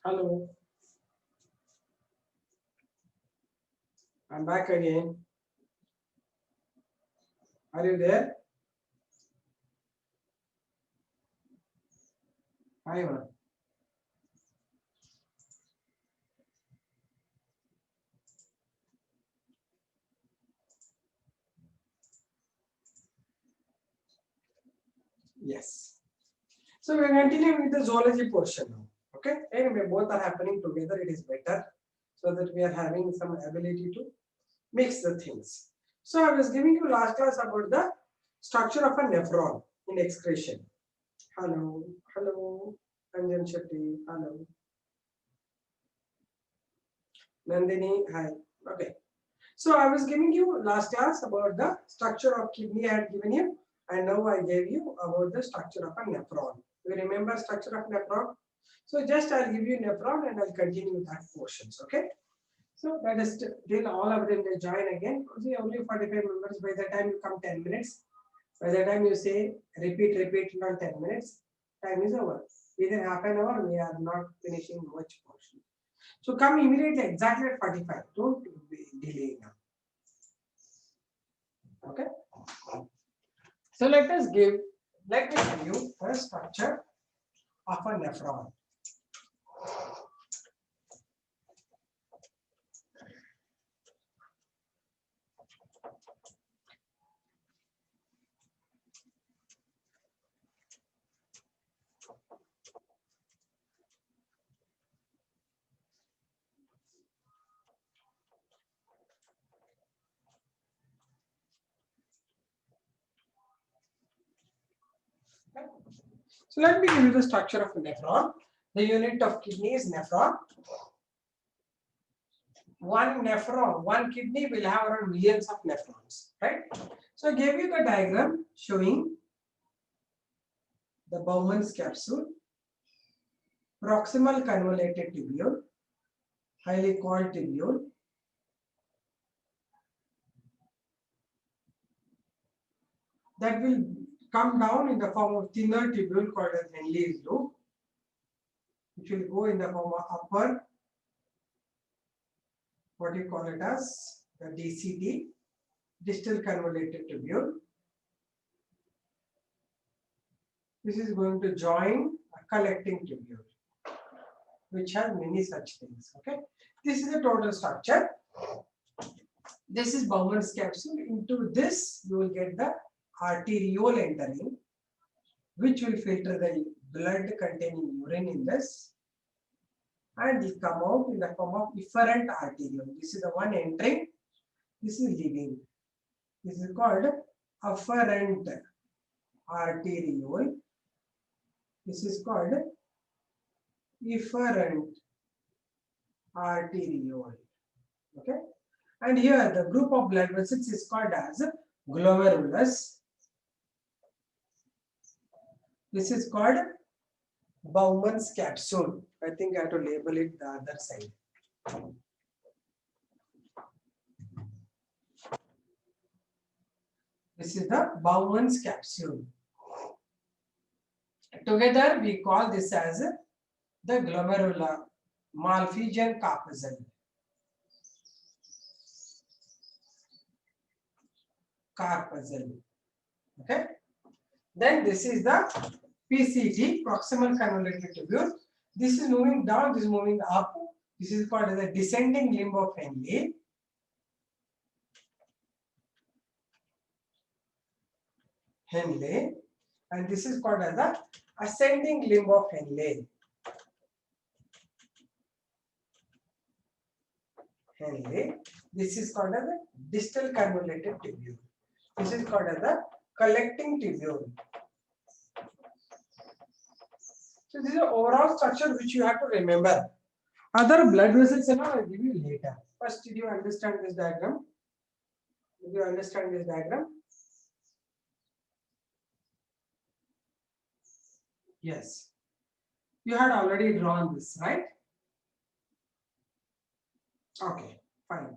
Hello, I'm back again. Are you there? Hi, man. Yes. So we're continuing with the zoology portion now. Okay. Anyway, both are happening together. It is better so that we are having some ability to mix the things. So I was giving you last class about the structure of a nephron in excretion. Hello, hello, Anjan Shetty. Hello, Nandini. Hi. Okay. So I was giving you last class about the structure of kidney I had given you, and now I gave you about the structure of a nephron. You remember structure of nephron? So just I'll give you nephron and I'll continue with that portions. Okay. So that is till all of them they join again. See, only 45 members. By the time you come 10 minutes, by the time you say repeat not 10 minutes, time is over. Within half an hour we are not finishing much portion. So come immediately exactly at 45. Don't be delay now. Okay. So let me tell you the structure of a nephron. Okay. So let me give you the structure of a nephron. The unit of kidney is nephron. One nephron, one kidney will have around millions of nephrons, right? So I gave you the diagram showing the Bowman's capsule, proximal convoluted tubule, highly coiled tubule, that will come down in the form of thinner tubule called as Henle's loop, which will go in the form of upper, what you call it as the DCT, distal convoluted tubule. This is going to join a collecting tubule, which has many such things. Okay, this is the total structure. This is Bowman's capsule. Into this, you will get the arteriole entering, which will filter the blood containing urine in this, and will come out in the form of efferent arteriole. This is the one entering. This is leaving. This is called afferent arteriole. This is called efferent arteriole. Okay, and here the group of blood vessels is called as glomerulus. This is called Bowman's capsule. I think I have to label it the other side. This is the Bowman's capsule. Together we call this as the glomerular Malpighian corpuscle. Okay. Then this is the PCT, proximal convoluted tubule. This is moving down, this is moving up. This is called as the descending limb of Henle. And this is called as the ascending limb of Henle. This is called as the distal convoluted tubule. This is called as the collecting tubule. So this is the overall structure which you have to remember. Other blood vessels and all I'll give you later. First, did you understand this diagram? Did you understand this diagram? Yes. You had already drawn this, right? Okay, fine.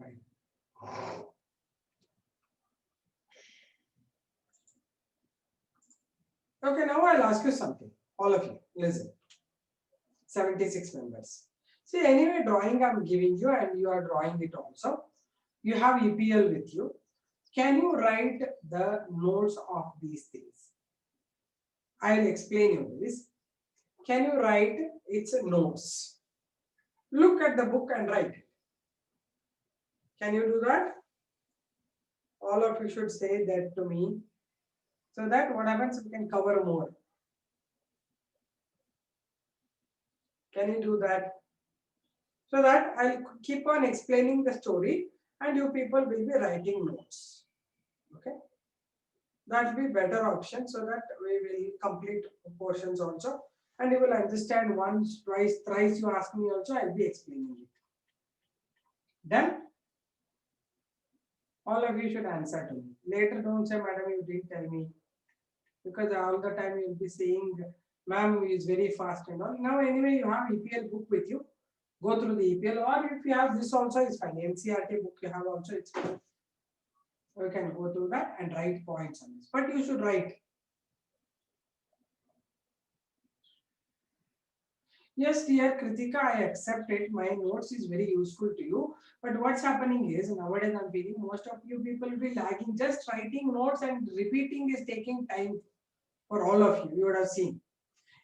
Okay, now I'll ask you something. All of you, listen. 76 members. See, anyway, drawing I'm giving you and you are drawing it also. You have EPL with you. Can you write the notes of these things? I'll explain you this. Can you write its notes? Look at the book and write it. Can you do that? All of you should say that to me. So that what happens, we can cover more. Can you do that? So that I'll keep on explaining the story and you people will be writing notes. Okay. That will be better option so that we will complete portions also. And you will understand once, twice, thrice you ask me also, I'll be explaining it. Done? All of you should answer to me. Later don't say, madam, you didn't tell me. Because all the time you'll be saying, ma'am is very fast and all. Now anyway, you have EPL book with you. Go through the EPL, or if you have this also, it's fine. NCERT book you have also, it's fine. You can go through that and write points on this. But you should write. Yes, dear Kritika, I accept it. My notes is very useful to you. But what's happening is, nowadays I'm feeling most of you people will be lagging. Just writing notes and repeating is taking time for all of you. You would have seen.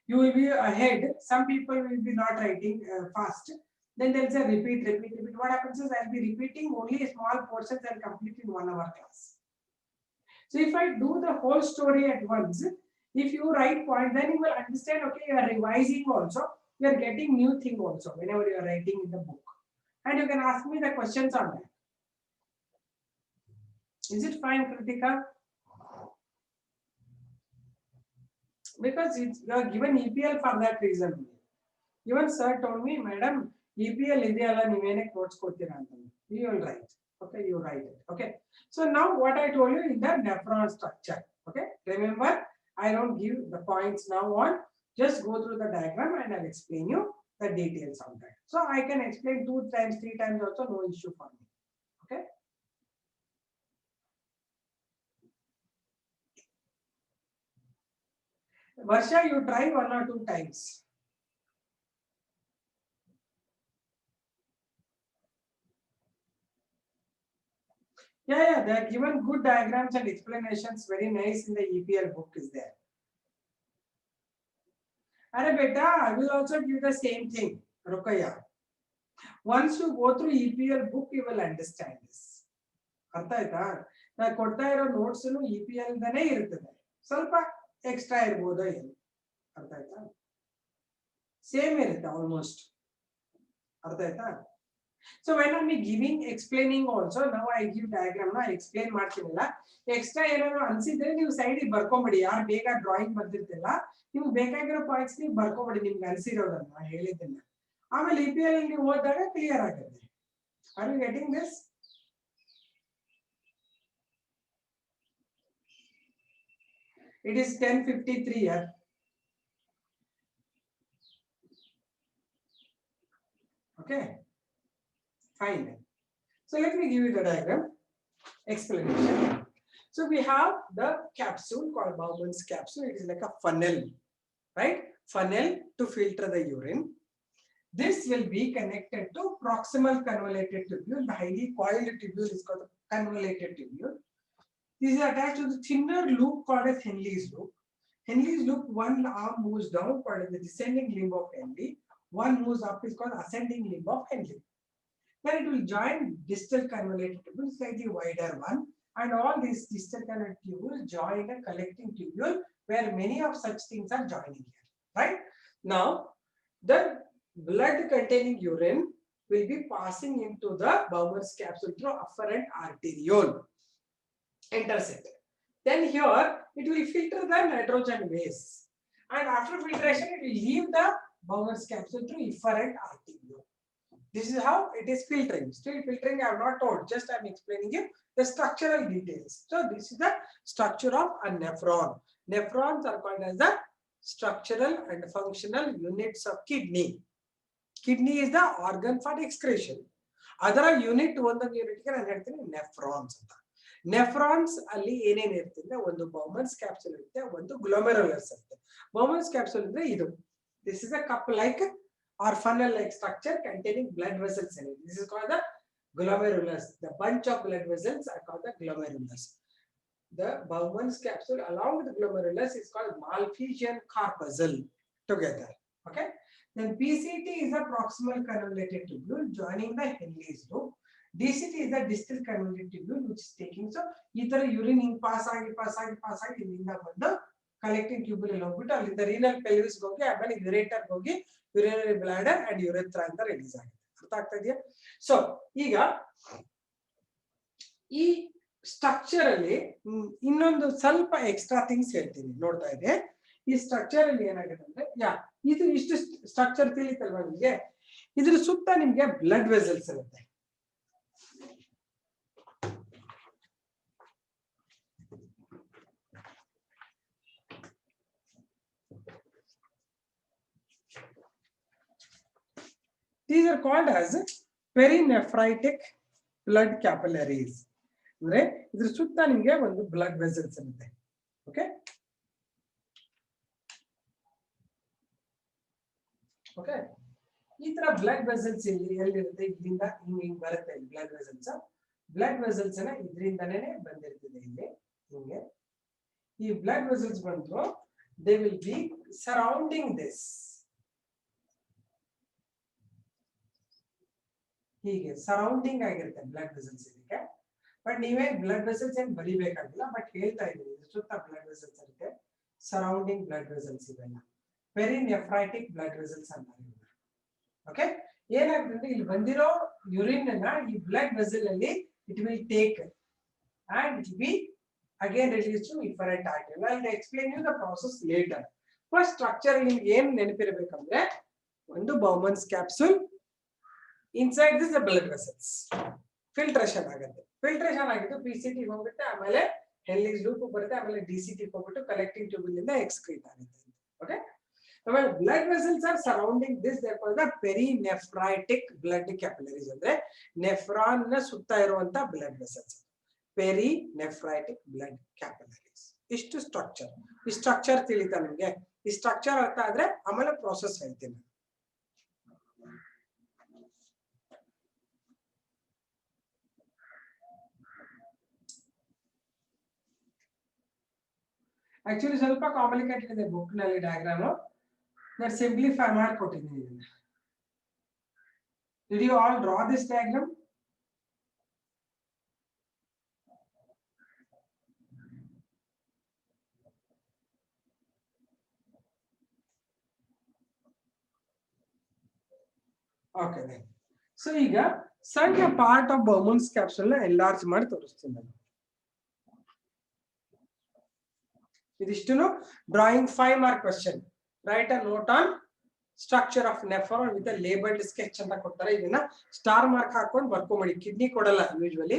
You will be ahead. Some people will be not writing fast. Then they'll say repeat, repeat, repeat. What happens is I'll be repeating only small portions and complete in 1 hour class. So if I do the whole story at once, if you write point, then you will understand, okay, you are revising also. You are getting new thing also whenever you are writing in the book. And you can ask me the questions on that. Is it fine, Kritika? Because you are given EPL for that reason. Even sir told me, madam, EPL ideyala nevenek notes kodtira antanu. You will write. Okay, you write it. Okay. So now what I told you is the nephron structure. Okay. Remember, I don't give the points now on. Just go through the diagram and I'll explain you the details on that. So I can explain 2 times, 3 times also, no issue for me. Okay. Varsha, you try 1 or 2 times. Yeah, they are given good diagrams and explanations. Very nice in the EPL book is there. Arey beta, I will also give the same thing. Rukaya. Once you go through EPL book, you will understand this. ಅರ್ಥ ಆಯ್ತಾ? ನಾ ಕೊಡ್ತಾ ಇರೋ notes EPL ಇಂದಾನೇ ಇರ್ತದೆ. ಸ್ವಲ್ಪ extra ಇರಬಹುದು ಏನು. ಅರ್ಥ ಆಯ್ತಾ? ಸೇಮ್ ಇರುತ್ತೆ ಆಲ್ಮೋಸ್ಟ್. ಅರ್ಥ ಆಯ್ತಾ? So when I'm giving explaining also, now I give diagram na explain ಮಾಡ್ತೀನಲ್ಲ, ಎಕ್ಸ್ಟ್ರಾ ಏನಾದ್ರು ಅನ್ಸಿದ್ರೆ ನೀವು ಸೈಡ್ ಗೆ ಬರ್ಕೊಂಬಿಡಿ. ಯಾರು ಬೇಗ ಡ್ರಾಯಿಂಗ್ ಬರ್ತಿರ್ತಿಲ್ಲ, ನೀವು ಬೇಕಾಗಿರೋ ಪಾಯಿಂಟ್ಸ್ ನೀವು ಬರ್ಕೊಂಬಿಡಿ ನಿಮ್ಗೆ ಅನ್ಸಿರೋದನ್ನ ಹೇಳಿದ್ದನ್ನ. ಆಮೇಲೆ EPL ನೀವು ಓದಿದಾಗ ಕ್ಲಿಯರ್ ಆಗುತ್ತೆ. Are you getting this? It is 10:53 here. Okay. Fine. So let me give you the diagram explanation. So we have the capsule called Bowman's capsule. It is like a funnel, right? Funnel to filter the urine. This will be connected to proximal convoluted tubule. The highly coiled tubule is called the convoluted tubule. This is attached to the thinner loop called as Henle's loop. Henle's loop, one arm moves down called as the descending limb of Henle. One moves up is called ascending limb of Henle. Then it will join distal convoluted tubule, slightly wider one, and all these distal convoluted tubules join a collecting tubule where many of such things are joining here. Right? Now, the blood containing urine will be passing into the Bowman's capsule through afferent arteriole. Intercept. Then here it will filter the nitrogen waste, and after filtration it will leave the Bowman's capsule through efferent arteriole. This is how it is filtering. Still filtering I have not told, just I am explaining you the structural details. So this is the structure of a nephron. Nephrons are called as the structural and functional units of kidney. Kidney is the organ for excretion. Other unit one unit ಗೆ ನಾನು ಹೇಳ್ತೀನಿ nephrons ಅಂತ. Nephrons ಅಲ್ಲಿ ಏನೇನು ಇರುತ್ತೆ, ಒಂದು Bowman's capsule ಇರುತ್ತೆ, ಒಂದು glomerulus ಇರುತ್ತೆ. Bowman's capsule ಅಂದ್ರೆ ಇದು. This is a cup like or funnel-like structure containing blood vessels in it. This is called the glomerulus. The bunch of blood vessels are called the glomerulus. The Bowman's capsule along with the glomerulus is called Malpighian corpuscle together. Okay. Then PCT is a proximal convoluted tubule joining the Henle's loop. DCT is the distal convoluted tubule which is taking. So either urine in pass in the window collecting tubule along with the renal pelvis gogi and ureter gogi urinary bladder and urethra and the release aguthe. So iga ಈ structure ಅಲ್ಲಿ ಇನ್ನೊಂದು ಸ್ವಲ್ಪ extra things ಹೇಳ್ತೀನಿ ನೋಡ್ತಾ ಇದೆ. ಈ structure ಅಲ್ಲಿ ಏನಾಗುತ್ತೆ ಅಂದ್ರೆ ಇದು ಇಷ್ಟು ಸ್ಟ್ರಕ್ಚರ್ ತಿಳಿತಲ್ವಾ ನಿಮ್ಗೆ, ಇದ್ರ ಸುತ್ತ ನಿಮ್ಗೆ ಬ್ಲಡ್ ವೆಸಲ್ಸ್ ಇರುತ್ತೆ. These are called as perinephritic blood capillaries. ಅಂದ್ರೆ ಇದ್ರ ಸುತ್ತ ನಿಮ್ಗೆ ಒಂದು ಬ್ಲಡ್ ವೆಸಲ್ಸ್ ಇರುತ್ತೆ. ಓಕೆ ಓಕೆ ಈ ತರ ಬ್ಲಡ್ ವೆಸಲ್ಸ್ ಎಲ್ಲಿರುತ್ತೆ, ಇಲ್ಲಿಂದ ಹಿಂಗ್ ಬರುತ್ತೆ ಬ್ಲಡ್ ವೆಸಲ್ಸ್. ಬ್ಲಡ್ ವೆಸಲ್ಸ್ ನ ಇದರಿಂದನೇ ಬಂದಿರ್ತದೆ ಇಲ್ಲಿ ಹಿಂಗೆ. ಈ ಬ್ಲಡ್ ವೆಸಲ್ಸ್ ಬಂದು they will be surrounding this, ಹೀಗೆ ಸರೌಂಡಿಂಗ್ ಆಗಿರುತ್ತೆ ಬ್ಲಡ್ ವೆಸಲ್ಸ್ ಇದಕ್ಕೆ. ಬಟ್ ನೀವೇ ಬ್ಲಡ್ ವೆಸಲ್ಸ್ ಏನ್ ಬರಿಬೇಕಾಗಿಲ್ಲ, ಬಟ್ ಹೇಳ್ತಾ ಇದ್ದೀನಿ ಸುತ್ತ ಬ್ಲಡ್ ವೆಸಲ್ಸ್ ಇರುತ್ತೆ, ಸರೌಂಡಿಂಗ್ ಬ್ಲಡ್ ವೆಸಲ್ಸ್ ಇವೆಲ್ಲ ಪೆರಿನೆಫ್ರೈಟಿಕ್ ಬ್ಲಡ್ ವೆಸಲ್ಸ್ ಅಂತಾರೆ. ಓಕೆ ಏನಾಗ್ತದೆ, ಇಲ್ಲಿ ಬಂದಿರೋ ಯೂರಿನ್ ಅನ್ನ ಈ ಬ್ಲಡ್ ವೆಸಲ್ ಅಲ್ಲಿ it will take and it be again release to efferent artery. I will explain you the process later. First structure ನಿಮ್ಗೆ ಏನ್ ನೆನಪಿರಬೇಕಂದ್ರೆ, ಒಂದು Bowman's capsule, inside this the blood vessels, filtration ಆಗುತ್ತೆ. Filtration ಆಗಿದ್ದು PCT ಹೋಗುತ್ತೆ, ಆಮೇಲೆ ಹೆನ್ಲಿಸ್ loop ಬರುತ್ತೆ, ಆಮೇಲೆ DCT ಹೋಗ್ಬಿಟ್ಟು ಕಲೆಕ್ಟಿಂಗ್ ಟ್ಯೂಬಲ್ ಇಂದ ಎಕ್ಸ್ಕ್ರೀಟ್ ಆಗುತ್ತೆ. ಓಕೆ ಆಮೇಲೆ blood vessels are surrounding this, they called the perinephritic blood capillaries. ಅಂದ್ರೆ ನೆಫ್ರಾನ್ ನ ಸುತ್ತ ಇರುವಂತ blood vessels, perinephritic blood capillaries. ಇಷ್ಟು ಸ್ಟ್ರಕ್ಚರ್. ಈ ಸ್ಟ್ರಕ್ಚರ್ ತಿಳಿತಾ ನಿಮ್ಗೆ? ಈ ಸ್ಟ್ರಕ್ಚರ್ ಅರ್ಥ ಆದ್ರೆ ಆಮೇಲೆ ಪ್ರೋಸೆಸ್ ಹೇಳ್ತೀನಿ. ಆಕ್ಚುಲಿ ಸ್ವಲ್ಪ ಕಾಂಪ್ಲಿಕೇಟೆಡ್ ಇದೆ ಬುಕ್ ನಲ್ಲಿ ಡಯಾಗ್ರಾಮ್, ನಾನು ಸಿಂಪ್ಲಿಫೈ ಮಾಡಿಕೊಟ್ಟಿದ್ದೀನಿ ಇದನ್ನ. Did you all draw this diagram? Okay so ಈಗ ಸಣ್ಣ ಪಾರ್ಟ್ ಆಫ್ ಬೌಮನ್ಸ್ ಕ್ಯಾಪ್ಸೂಲ್ ನ ಎನ್ಲಾರ್ಜ್ ಮಾಡಿ ತೋರಿಸ್ತೀನಿ ನಾನು. ಇದಿಷ್ಟು drawing 5 mark question. Write a note on structure of nephron with labelled sketch ಅಂತ ಕೊಡ್ತಾರೆ. ಇದನ್ನ ಸ್ಟಾರ್ ಮಾರ್ಕ್ ಹಾಕೊಂಡು ಬರ್ಕೊಂಬಿಡಿ. ಕಿಡ್ನಿ ಕೊಡಲ್ಲ usually.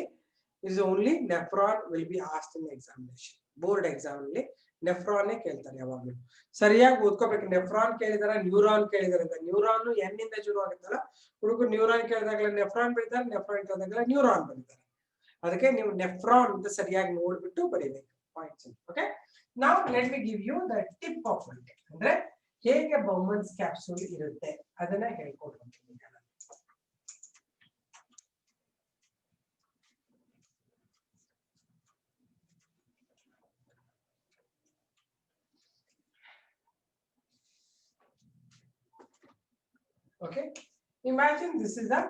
Is only nephron will be asked in examination. Board exam ಅಲ್ಲಿ ನೆಫ್ರಾನ್ ಕೇಳ್ತಾರೆ ಯಾವಾಗಲೂ. ಸರಿಯಾಗಿ ಓದ್ಕೋಬೇಕು. ನೆಫ್ರಾನ್ ಕೇಳಿದಾರೆ, ನ್ಯೂರಾನ್ ಕೇಳಿದಾರೆ ಅಂತ. ನ್ಯೂರಾನ್ ಎನ್ ಇಂದ ಶುರು ಆಗುತ್ತಲ್ಲ, ಹುಡುಗರು ನ್ಯೂರಾನ್ ಕೇಳಿದಾಗಲೇ ನೆಫ್ರಾನ್ ಬರೀತಾರೆ, ನೆಫ್ರಾನ್ ಕೇಳಿದಾಗಲೇ ನ್ಯೂರಾನ್ ಬರೀತಾರೆ. ಅದಕ್ಕೆ ನೀವು ನೆಫ್ರಾನ್ ಅಂತ ಸರಿಯಾಗಿ ನೋಡ್ಬಿಟ್ಟು ಬರೀಬೇಕು points. Okay now let me give you the tip of it. ಅಂದ್ರೆ ಹೇಗೆ ಬೌಮನ್ಸ್ ಕ್ಯಾಪ್ಸೂಲ್ ಇರುತ್ತೆ ಅದನ್ನ ಹೇಳ್ಕೊಡ್ತೀನಿ ನಾನು. Okay imagine this is a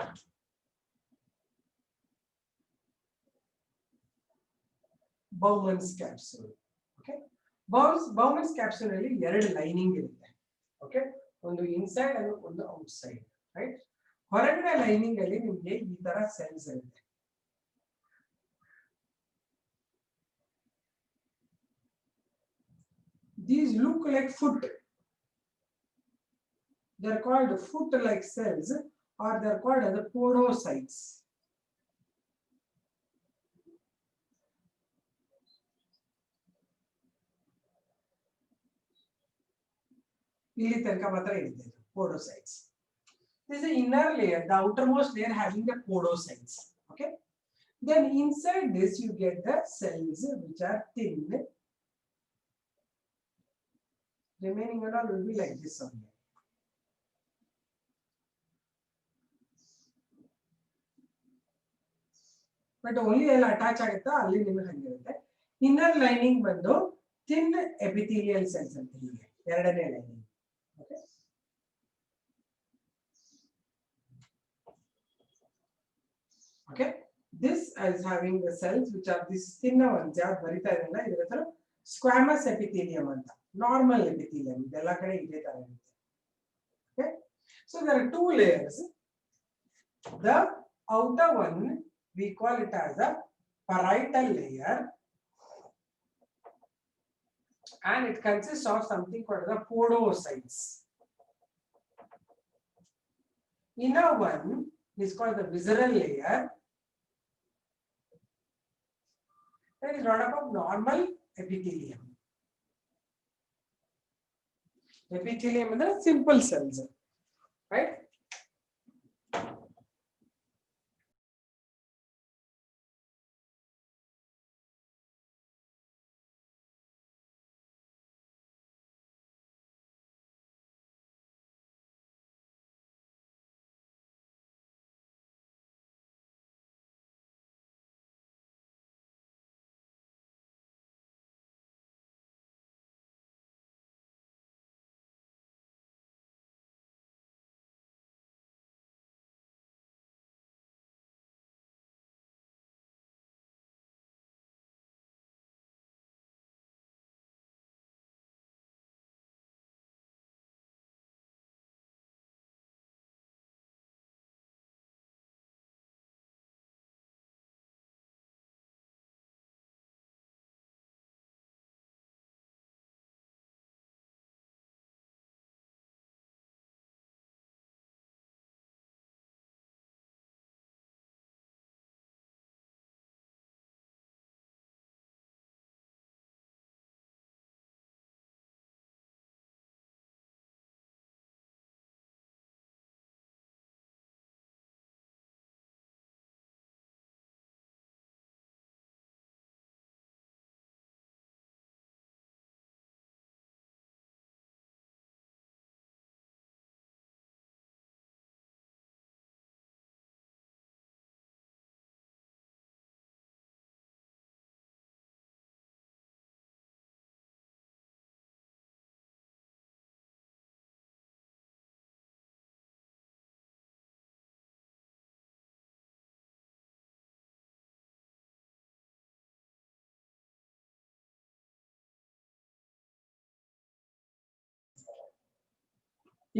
Bowman's capsule. Okay Bowman's capsule ಅಲ್ಲಿ ಎರಡು ಲೈನಿಂಗ್ ಇರುತ್ತೆ. ಓಕೆ ಒಂದು ಇನ್ಸೈಡ್ and ಒಂದು ಔಟ್ಸೈಡ್. ರೈಟ್ ಹೊರಗಡೆ ಲೈನಿಂಗ್ ಅಲ್ಲಿ ನಿಮಗೆ ಈ ತರ ಸೆಲ್ಸ್ ಇರುತ್ತೆ. These look like foot. They are called foot like cells or they are called as the podocytes. ಇಲ್ಲಿ ತನಕ ಮಾತ್ರ ಇದೆ podocytes. This is the inner layer, the outermost layer having the podocytes. Okay then inside this you get the cells which are thin. Remaining all will be like this only. But only ಎಲ್ಲ attach ಆಗುತ್ತಾ ಅಲ್ಲಿ ನಿಮಗೆ ಹಂಗಿರುತ್ತೆ. Inner lining ಬಂದು thin epithelial cells ಅಂತ ಹೀಗೆ ಎರಡನೇ lining. Okay, okay, this is having the cells which are this thin ones ಯಾವ್ದು ಬರಿತಾ ಇದೆಲ್ಲ ಇದರ ಹತ್ರ ಸ್ಕ್ವಾಮಸ್ ಎಪಿಥೀಲಿಯಂ ಅಂತ, ನಾರ್ಮಲ್ ಎಪಿಥೀಲಿಯಂ ಇದೆಲ್ಲ ಕಡೆ ಇದೇ ತರ ಇರುತ್ತೆ. Okay, so there are two layers. The outer one we call it as a parietal layer and it consists of something called the podocytes. Inner one is called the visceral layer. That is made up of normal epithelium. Epithelium is the simple cells, right?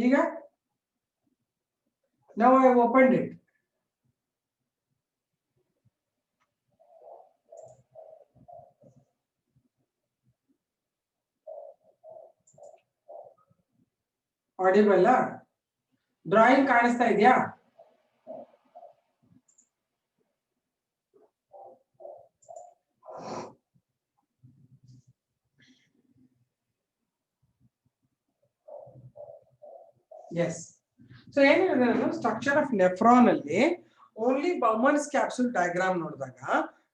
ಈಗ now I have opened it. Audible? Drawing ಕಾಣಿಸ್ತಾ ಇದೆಯಾ? Yes. So ಏನಿದೆ structure of nephron ಅಲ್ಲಿ only Bowman's capsule diagram ನೋಡಿದಾಗ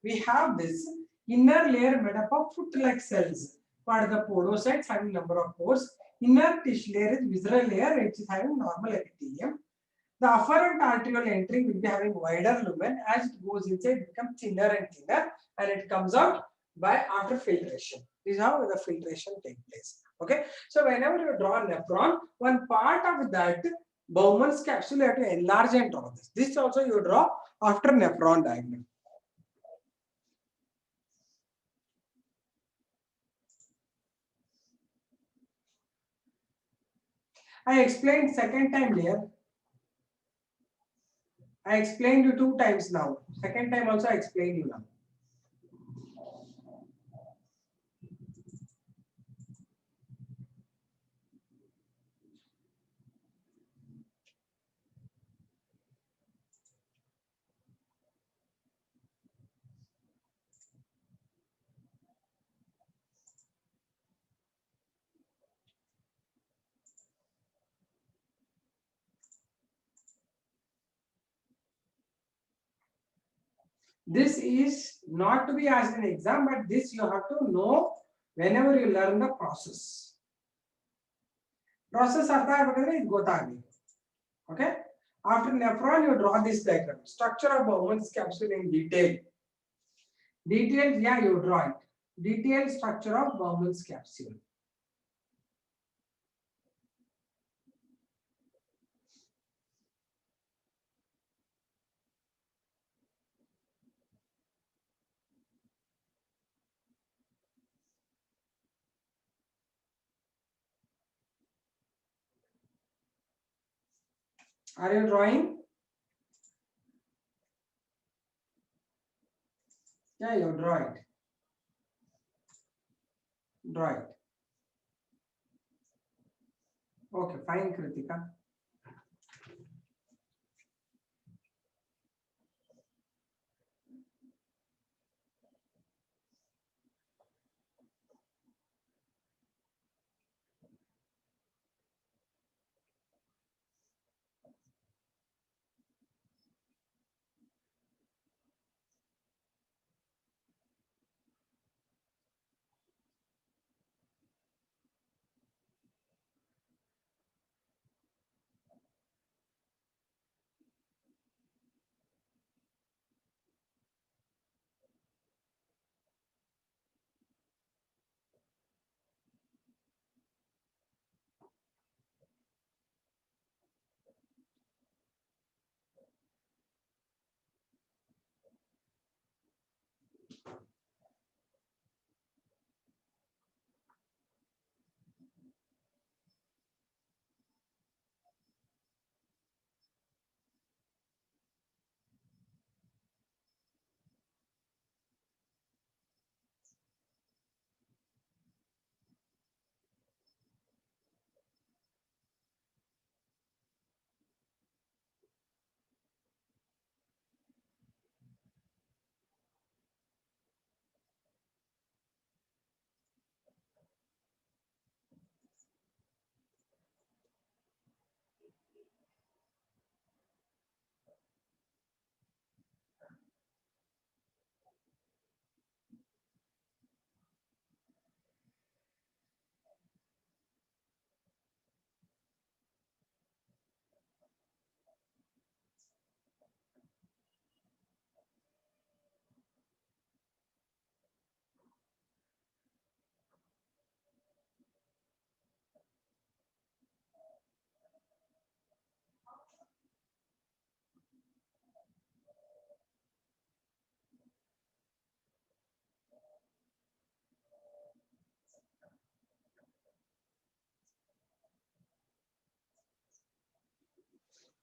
we have this inner layer made up of foot-like cells called the podocytes having number of pores. Inner tissue layer is visceral layer which is having normal epithelium. The afferent arteriole entry will be having wider lumen. As it goes inside, it becomes thinner and thinner, and it comes out by after filtration. This is how the filtration takes place. Okay, so whenever you draw a nephron, one part of that Bowman's capsule you have to enlarge and draw this. This also you draw after nephron diagram. I explained second time here. I explained you 2 times now. Second time also I explain you now. This is not to be asked in exam, but this you have to know whenever you learn the process. Process artha agibadre idu gottagಬೇಕು. Okay, after nephron you draw this diagram, structure of Bowman's capsule in detail. Detailed, yeah, you draw it. Detailed structure of Bowman's capsule. Are you drawing? Yeah, you draw it. Draw it. Okay, fine, Kritika.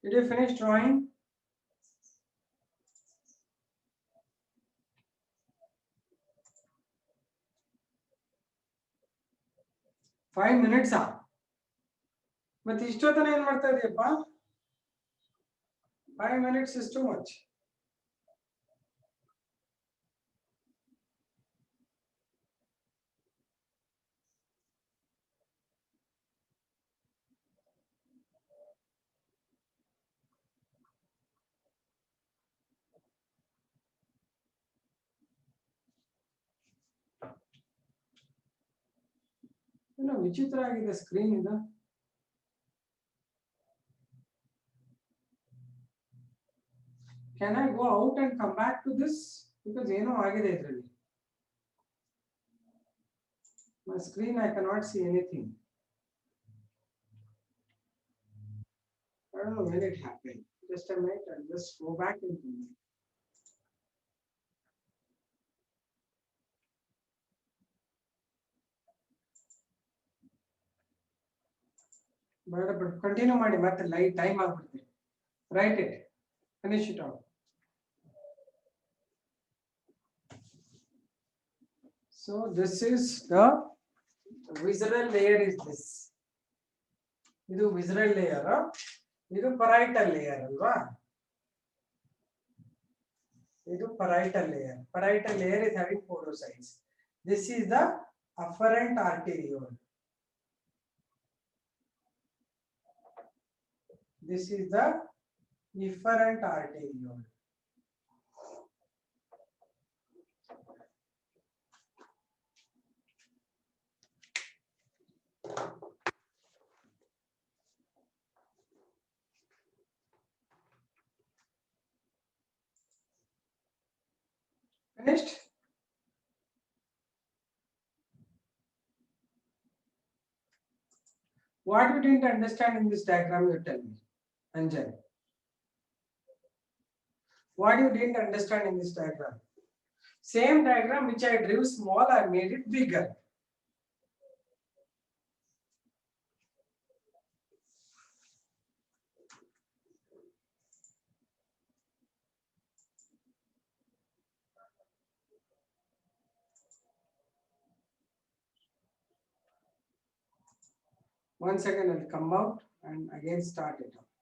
Did you finish drawing? Five minutes. ಮತ್ತೆ ಇಷ್ಟೊತ್ತನ ಏನ್ ಮಾಡ್ತಾ ಇದೀಯಪ್ಪ? 5 minutes is too much. ಏನೋ ವಿಚಿತ್ರ ಆಗಿದೆ screen ಇದು. Can I go out and come back to this? Because ಏನೋ ಆಗಿದೆ ಇದರಲ್ಲಿ. My screen, I cannot see anything. I don't know when it happened. Just a minute, I'll just go back and come back. But continue ಮಾಡಿ ಮತ್ತೆ light time ಆಗ್ಬಿಡುತ್ತೆ. Write it. Finish it out. So this is the visceral layer is this. ಇದು visceral layer. ಇದು parietal layer ಅಲ್ವಾ? ಇದು parietal layer. Parietal layer is having podocytes. This is the afferent arteriole. This is the efferent arteriole. Finished? What you didn't understand in this diagram, you tell me, Anjan. What you didn't understand in this diagram? Same diagram which I drew small, I made it bigger. One second, I'll come out and again start it up.